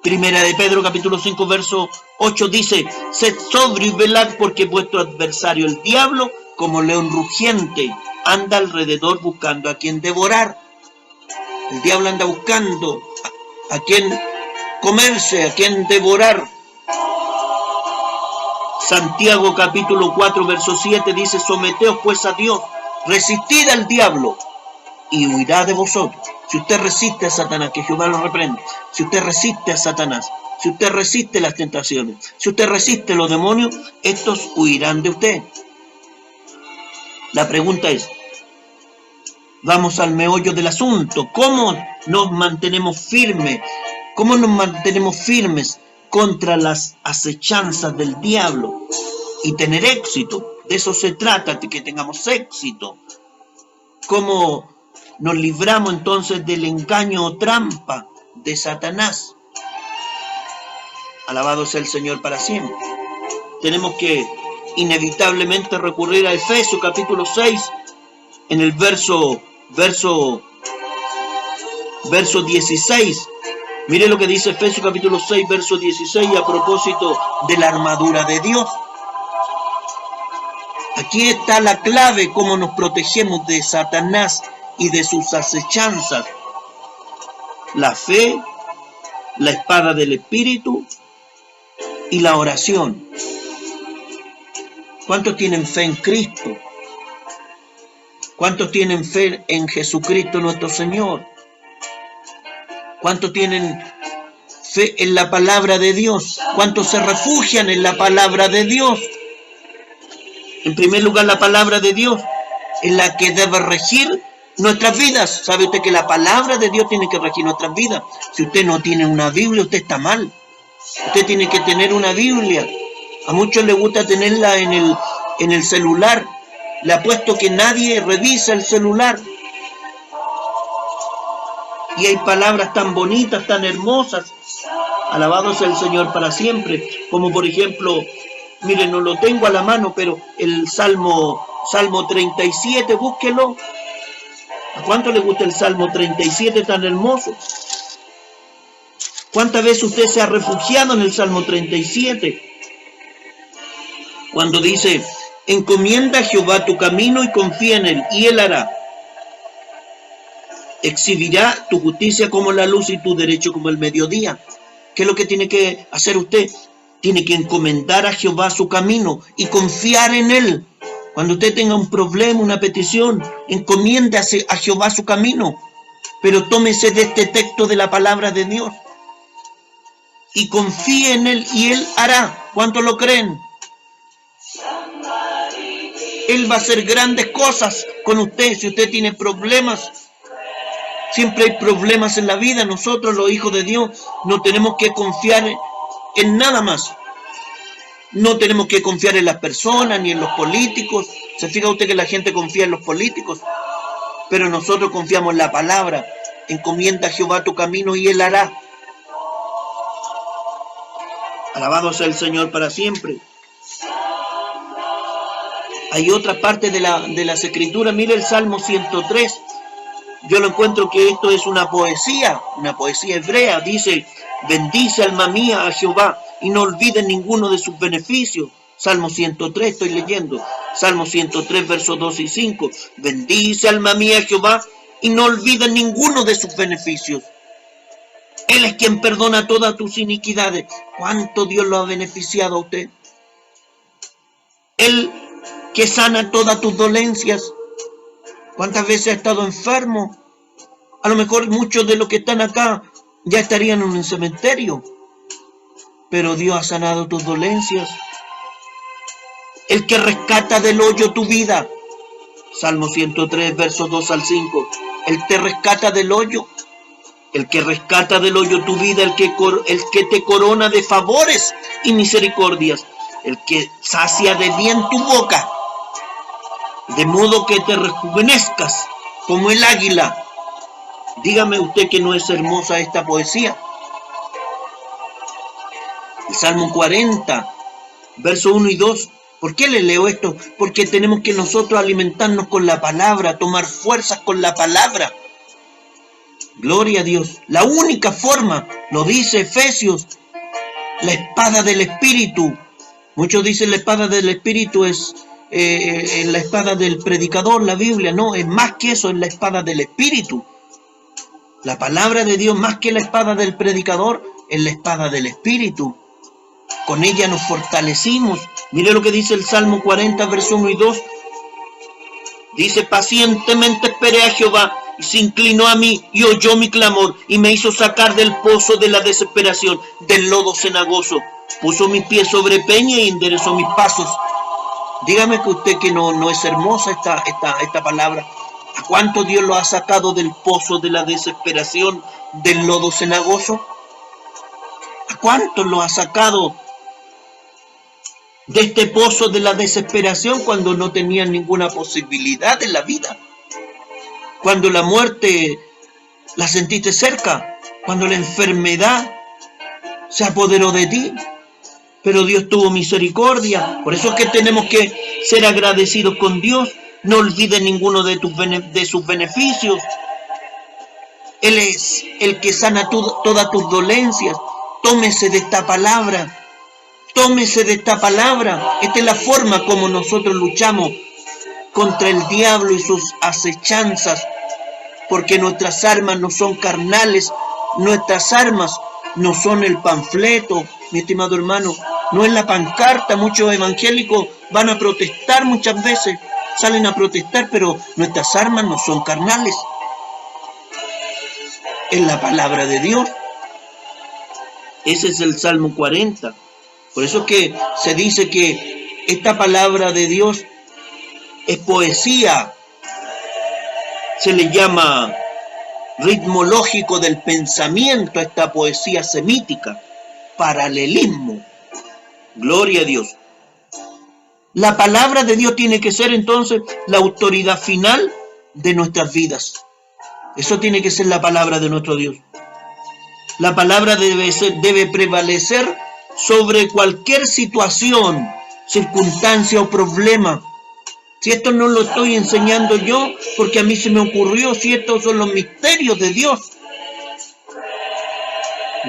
Primera de Pedro capítulo 5, verso 8 dice: sed sobrios y velad, porque vuestro adversario el diablo, como león rugiente, anda alrededor buscando a quien devorar. El diablo anda buscando a quien comerse, a quien devorar. Santiago capítulo 4, verso 7 dice: someteos pues a Dios, resistid al diablo y huirá de vosotros. Si usted resiste a Satanás, que Jehová lo reprende. Si usted resiste a Satanás, si usted resiste las tentaciones, si usted resiste los demonios, estos huirán de usted. La pregunta es, vamos al meollo del asunto. ¿Cómo nos mantenemos firmes? ¿Cómo nos mantenemos firmes contra las acechanzas del diablo y tener éxito? De eso se trata, de que tengamos éxito. ¿Cómo nos libramos entonces del engaño o trampa de Satanás? Alabado sea el Señor para siempre. Tenemos que inevitablemente recurrir a Efesios capítulo 6, en el verso 16. Mire lo que dice Efesios capítulo 6, verso 16, a propósito de la armadura de Dios. Aquí está la clave, cómo nos protegemos de Satanás y de sus acechanzas. La fe, la espada del Espíritu y la oración. ¿Cuántos tienen fe en Cristo? ¿Cuántos tienen fe en Jesucristo nuestro Señor? ¿Cuántos tienen fe en la palabra de Dios? ¿Cuántos se refugian en la palabra de Dios? En primer lugar, la palabra de Dios es la que debe regir nuestras vidas. ¿Sabe usted que la palabra de Dios tiene que regir nuestras vidas? Si usted no tiene una Biblia, usted está mal. Usted tiene que tener una Biblia. A muchos les gusta tenerla en el celular. Le apuesto que nadie revisa el celular. Y hay palabras tan bonitas, tan hermosas. Alabado sea el Señor para siempre. Como por ejemplo, miren, no lo tengo a la mano, pero el Salmo 37, búsquelo. ¿A cuánto le gusta el Salmo 37 tan hermoso? ¿Cuántas veces usted se ha refugiado en el Salmo 37? Cuando dice: encomienda a Jehová tu camino y confía en él, y él hará. Exhibirá tu justicia como la luz y tu derecho como el mediodía. ¿Qué es lo que tiene que hacer usted? Tiene que encomendar a Jehová su camino y confiar en él. Cuando usted tenga un problema, una petición, encomiéndase a Jehová su camino. Pero tómese de este texto de la palabra de Dios y confíe en él, y él hará. ¿Cuántos lo creen? Él va a hacer grandes cosas con usted. Si usted tiene problemas, siempre hay problemas en la vida. Nosotros, los hijos de Dios, no tenemos que confiar en nada más. No tenemos que confiar en las personas ni en los políticos. ¿Se fija usted que la gente confía en los políticos? Pero nosotros confiamos en la palabra. Encomienda a Jehová tu camino y él hará. Alabado sea el Señor para siempre. Hay otra parte de las escrituras. Mire el Salmo 103. Yo lo encuentro que esto es una poesía hebrea. Dice: bendice alma mía a Jehová y no olvides ninguno de sus beneficios. Salmo 103 estoy leyendo. Salmo 103 versos 2 y 5. Bendice alma mía a Jehová y no olvides ninguno de sus beneficios. Él es quien perdona todas tus iniquidades. ¿Cuánto Dios lo ha beneficiado a usted? Él que sana todas tus dolencias. ¿Cuántas veces ha estado enfermo? A lo mejor muchos de los que están acá ya estarían en un cementerio. Pero Dios ha sanado tus dolencias. El que rescata del hoyo tu vida. Salmo 103, versos 2 al 5. Él te rescata del hoyo. El que rescata del hoyo tu vida, el que te corona de favores y misericordias, el que sacia de bien tu boca, de modo que te rejuvenezcas como el águila. Dígame usted que no es hermosa esta poesía. El Salmo 40, versos 1 y 2. ¿Por qué le leo esto? Porque tenemos que nosotros alimentarnos con la palabra, tomar fuerzas con la palabra. Gloria a Dios. La única forma, lo dice Efesios, la espada del Espíritu. Muchos dicen la espada del Espíritu es la espada del predicador, la Biblia. No, es más que eso, es la espada del Espíritu. La palabra de Dios, más que la espada del predicador, es la espada del Espíritu. Con ella nos fortalecimos. Mire lo que dice el Salmo 40, versos 1 y 2. Dice: pacientemente esperé a Jehová, y se inclinó a mí, y oyó mi clamor, y me hizo sacar del pozo de la desesperación, del lodo cenagoso. Puso mis pies sobre peña y enderezó mis pasos. Dígame que usted que no es hermosa esta palabra. ¿A cuánto Dios lo ha sacado del pozo de la desesperación, del lodo cenagoso? ¿A cuánto lo ha sacado de este pozo de la desesperación cuando no tenían ninguna posibilidad en la vida? Cuando la muerte la sentiste cerca, cuando la enfermedad se apoderó de ti, pero Dios tuvo misericordia. Por eso es que tenemos que ser agradecidos con Dios. No olvides ninguno de sus beneficios. Él es el que sana todas tus dolencias. Tómese de esta palabra. Tómese de esta palabra. Esta es la forma como nosotros luchamos contra el diablo y sus acechanzas. Porque nuestras armas no son carnales. Nuestras armas no son el panfleto, mi estimado hermano. No es la pancarta. Muchos evangélicos van a protestar muchas veces. Salen a protestar, pero nuestras armas no son carnales. Es la palabra de Dios. Ese es el Salmo 40. Por eso es que se dice que esta palabra de Dios es poesía. Se le llama ritmo lógico del pensamiento a esta poesía semítica. Paralelismo. Gloria a Dios. La palabra de Dios tiene que ser entonces la autoridad final de nuestras vidas. Eso tiene que ser la palabra de nuestro Dios. La palabra debe prevalecer sobre cualquier situación, circunstancia o problema. Si esto no lo estoy enseñando yo, porque a mí se me ocurrió, si estos son los misterios de Dios.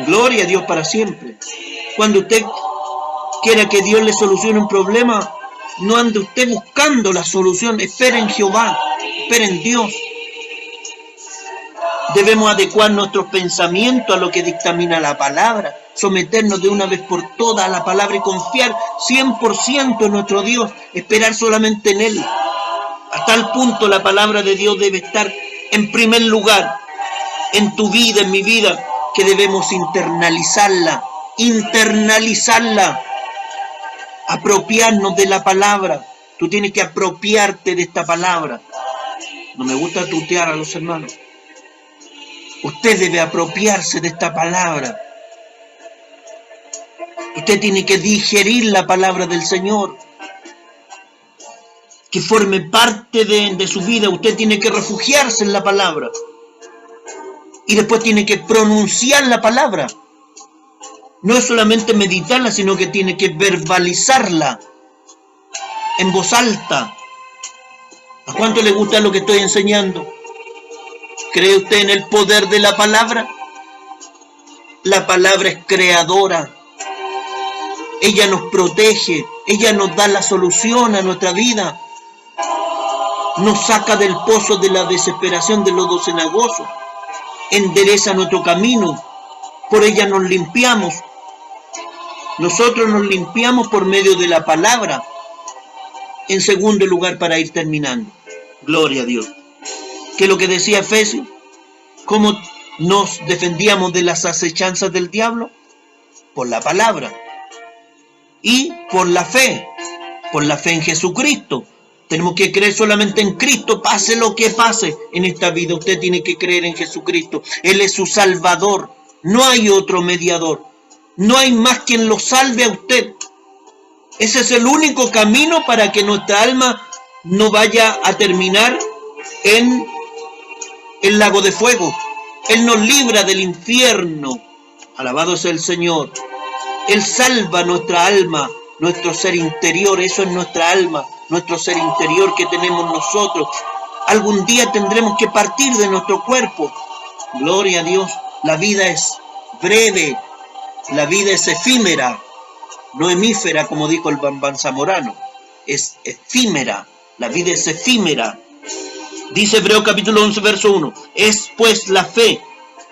Gloria a Dios para siempre. Cuando usted quiera que Dios le solucione un problema, no ande usted buscando la solución. Espere en Jehová, espere en Dios. Debemos adecuar nuestros pensamientos a lo que dictamina la palabra, someternos de una vez por todas a la palabra y confiar 100% en nuestro Dios, esperar solamente en Él. A tal punto la palabra de Dios debe estar en primer lugar en tu vida, en mi vida, que debemos internalizarla, apropiarnos de la palabra. Tú tienes que apropiarte de esta palabra. No me gusta tutear a los hermanos. Usted debe apropiarse de esta palabra. Usted tiene que digerir la palabra del Señor, que forme parte de su vida. Usted tiene que refugiarse en la palabra y después tiene que pronunciar la palabra. No es solamente meditarla, sino que tiene que verbalizarla en voz alta. ¿A cuánto le gusta lo que estoy enseñando? ¿Cree usted en el poder de la palabra? La palabra es creadora. Ella nos protege. Ella nos da la solución a nuestra vida. Nos saca del pozo de la desesperación, del lodo cenagoso. Endereza nuestro camino. por ella nos limpiamos. Nosotros nos limpiamos por medio de la palabra. En segundo lugar, para ir terminando, gloria a Dios, ¿qué es lo que decía Efesios? ¿Cómo nos defendíamos de las acechanzas del diablo? Por la palabra y por la fe en Jesucristo. Tenemos que creer solamente en Cristo, pase lo que pase en esta vida. Usted tiene que creer en Jesucristo. Él es su Salvador. No hay otro mediador. No hay más quien lo salve a usted. Ese es el único camino para que nuestra alma no vaya a terminar en el lago de fuego. Él nos libra del infierno. Alabado sea el Señor. Él salva nuestra alma, nuestro ser interior. Eso es nuestra alma, nuestro ser interior que tenemos nosotros. Algún día tendremos que partir de nuestro cuerpo. Gloria a Dios. La vida es breve. La vida es efímera. No hemífera, como dijo el Bambán Zamorano. Es efímera. La vida es efímera. Dice Hebreos capítulo 11, verso 1. Es pues la fe,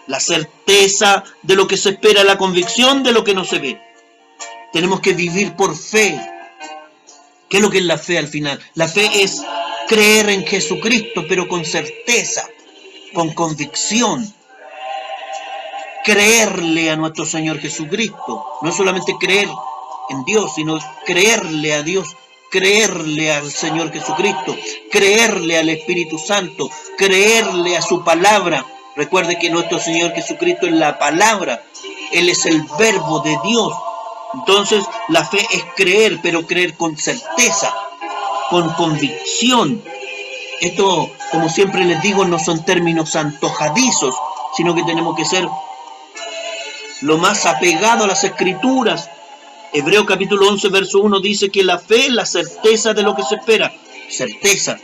la certeza de lo que se espera, la convicción de lo que no se ve. Tenemos que vivir por fe. ¿Qué es lo que es la fe al final? La fe es creer en Jesucristo, pero con certeza, con convicción. Creerle a nuestro Señor Jesucristo. No solamente creer en Dios, sino creerle a Dios, creerle al Señor Jesucristo, creerle al Espíritu Santo, creerle a su palabra. Recuerde que nuestro Señor Jesucristo es la palabra, Él es el verbo de Dios. Entonces la fe es creer, pero creer con certeza, con convicción. Esto, como siempre les digo, no son términos antojadizos, sino que tenemos que ser lo más apegado a las Escrituras. Hebreos capítulo 11, verso 1 dice que la fe es la certeza de lo que se espera. Certeza,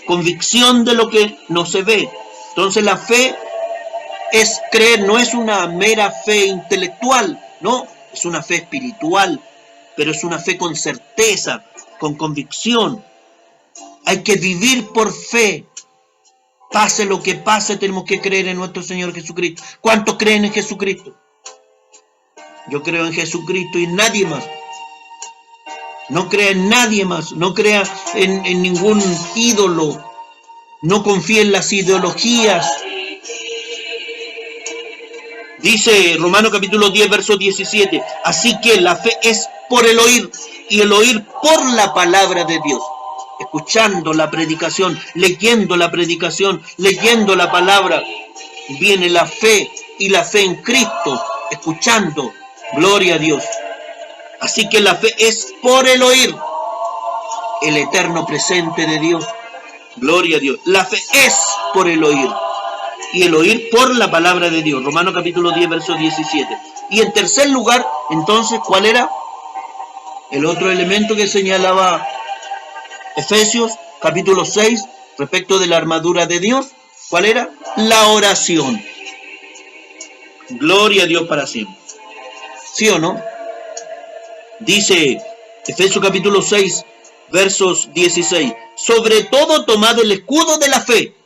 convicción de lo que no se ve. Entonces la fe es creer, no es una mera fe intelectual, no, es una fe espiritual, pero es una fe con certeza, con convicción. Hay que vivir por fe. Pase lo que pase, tenemos que creer en nuestro Señor Jesucristo. ¿Cuántos creen en Jesucristo? Yo creo en Jesucristo y en nadie más. No crea en nadie más. No crea en ningún ídolo. No confíe en las ideologías. Dice Romanos capítulo 10, verso 17. Así que la fe es por el oír, y el oír por la palabra de Dios. Escuchando la predicación, leyendo la predicación, leyendo la palabra. Viene la fe, y la fe en Cristo, escuchando. Gloria a Dios. Así que la fe es por el oír, el eterno presente de Dios. Gloria a Dios. La fe es por el oír, y el oír por la palabra de Dios. Romanos capítulo 10, verso 17. Y en tercer lugar, entonces, ¿cuál era el otro elemento que señalaba Efesios capítulo 6 respecto de la armadura de Dios? ¿Cuál era? La oración. Gloria a Dios para siempre. ¿Sí o no? Dice Efesios capítulo 6, versos 16. Sobre todo tomad el escudo de la fe,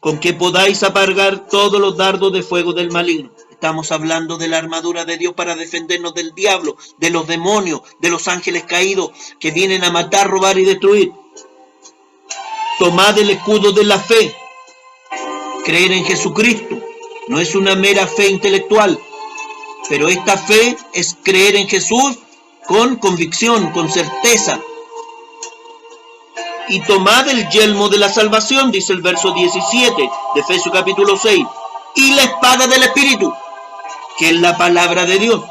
con que podáis apagar todos los dardos de fuego del maligno. Estamos hablando de la armadura de Dios para defendernos del diablo, de los demonios, de los ángeles caídos que vienen a matar, robar y destruir. Tomad el escudo de la fe. Creer en Jesucristo no es una mera fe intelectual, pero esta fe es creer en Jesús con convicción, con certeza. Y tomad el yelmo de la salvación, dice el verso 17 de Efesios capítulo 6, y la espada del Espíritu, que es la palabra de Dios,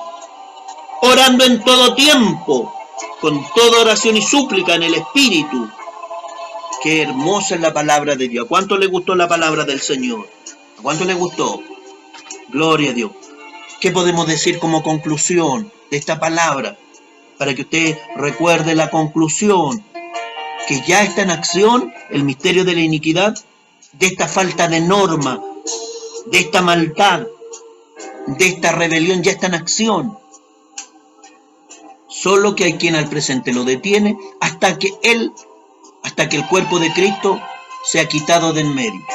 orando en todo tiempo, con toda oración y súplica en el Espíritu. Qué hermosa es la palabra de Dios. ¿A cuánto le gustó la palabra del Señor? ¿A cuánto le gustó? Gloria a Dios. ¿Qué podemos decir como conclusión de esta palabra? Para que usted recuerde la conclusión, que ya está en acción el misterio de la iniquidad, de esta falta de norma, de esta maldad, de esta rebelión, ya está en acción. Solo que hay quien al presente lo detiene hasta que el cuerpo de Cristo sea quitado de en medio.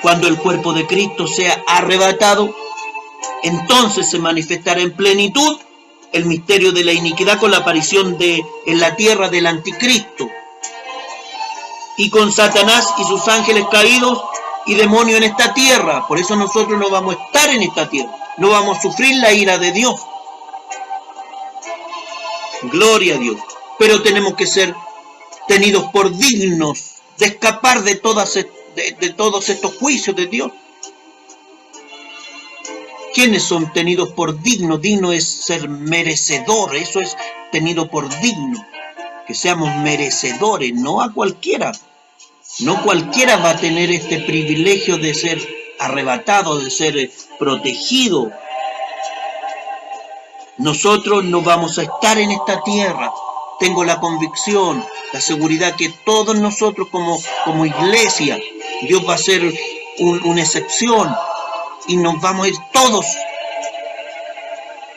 Cuando el cuerpo de Cristo sea arrebatado, Entonces se manifestará en plenitud el misterio de la iniquidad con la aparición en la tierra del anticristo, y con Satanás y sus ángeles caídos y demonios en esta tierra. Por eso nosotros no vamos a estar en esta tierra, no vamos a sufrir la ira de Dios. Gloria a Dios. Pero tenemos que ser tenidos por dignos de escapar de todos estos juicios de Dios. ¿Quiénes son tenidos por dignos? Digno es ser merecedor, eso es tenido por digno. Que seamos merecedores, no a cualquiera. No cualquiera va a tener este privilegio de ser arrebatado, de ser protegido. Nosotros no vamos a estar en esta tierra. Tengo la convicción, la seguridad que todos nosotros como iglesia, Dios va a ser una excepción y nos vamos a ir todos.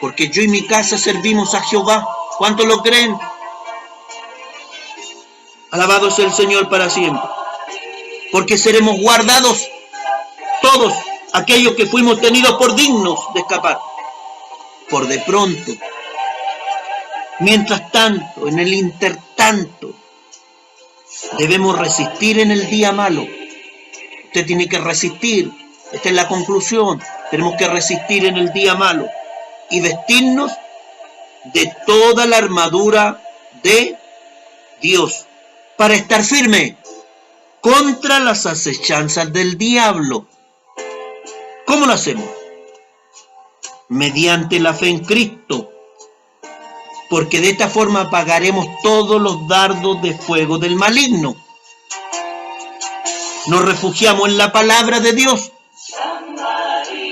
Porque yo y mi casa servimos a Jehová. ¿Cuántos lo creen? Alabado sea el Señor para siempre. Porque seremos guardados todos aquellos que fuimos tenidos por dignos de escapar. Por de pronto, mientras tanto, en el intertanto, debemos resistir en el día malo. Usted tiene que resistir. Esta es la conclusión. Tenemos que resistir en el día malo y vestirnos de toda la armadura de Dios para estar firme contra las acechanzas del diablo. ¿Cómo lo hacemos? Mediante la fe en Cristo, porque de esta forma apagaremos todos los dardos de fuego del maligno. Nos refugiamos en la palabra de Dios,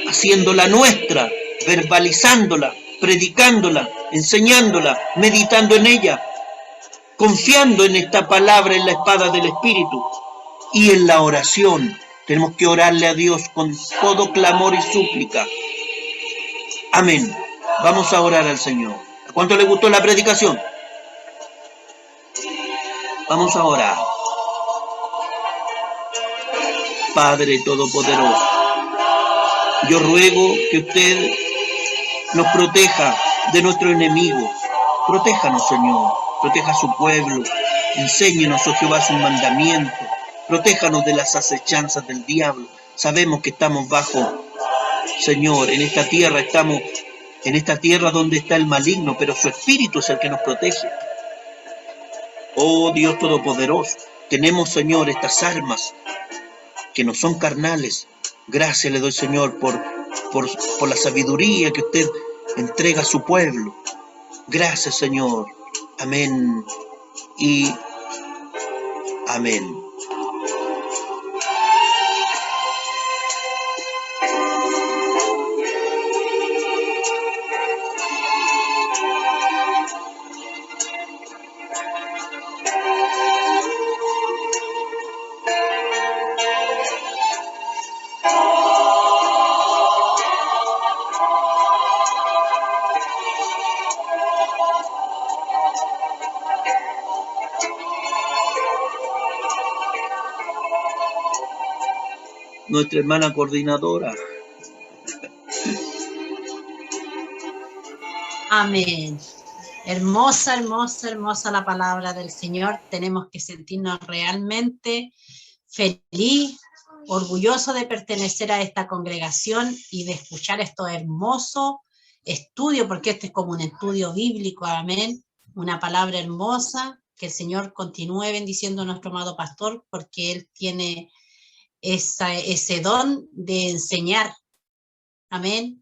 haciéndola nuestra, verbalizándola, predicándola, enseñándola, meditando en ella, confiando en esta palabra, en la espada del Espíritu y en la oración. Tenemos que orarle a Dios con todo clamor y súplica. Amén. Vamos a orar al Señor. ¿A cuánto le gustó la predicación? Vamos a orar. Padre Todopoderoso, yo ruego que usted nos proteja de nuestro enemigo. Protéjanos, Señor. Proteja a su pueblo. Enséñenos, oh Jehová, sus mandamientos. Protéjanos de las acechanzas del diablo. Sabemos que estamos bajo, Señor, en esta tierra donde está el maligno, pero su espíritu es el que nos protege. Oh Dios Todopoderoso, tenemos, Señor, estas armas que no son carnales. Gracias le doy, Señor, por la sabiduría que usted entrega a su pueblo. Gracias, Señor. Amén y amén. Nuestra hermana coordinadora. Amén. Hermosa, hermosa, hermosa la palabra del Señor. Tenemos que sentirnos realmente feliz, orgulloso de pertenecer a esta congregación y de escuchar estos hermosos estudios, porque este es como un estudio bíblico. Amén. Una palabra hermosa. Que el Señor continúe bendiciendo a nuestro amado pastor, porque Él tiene ese don de enseñar. Amén.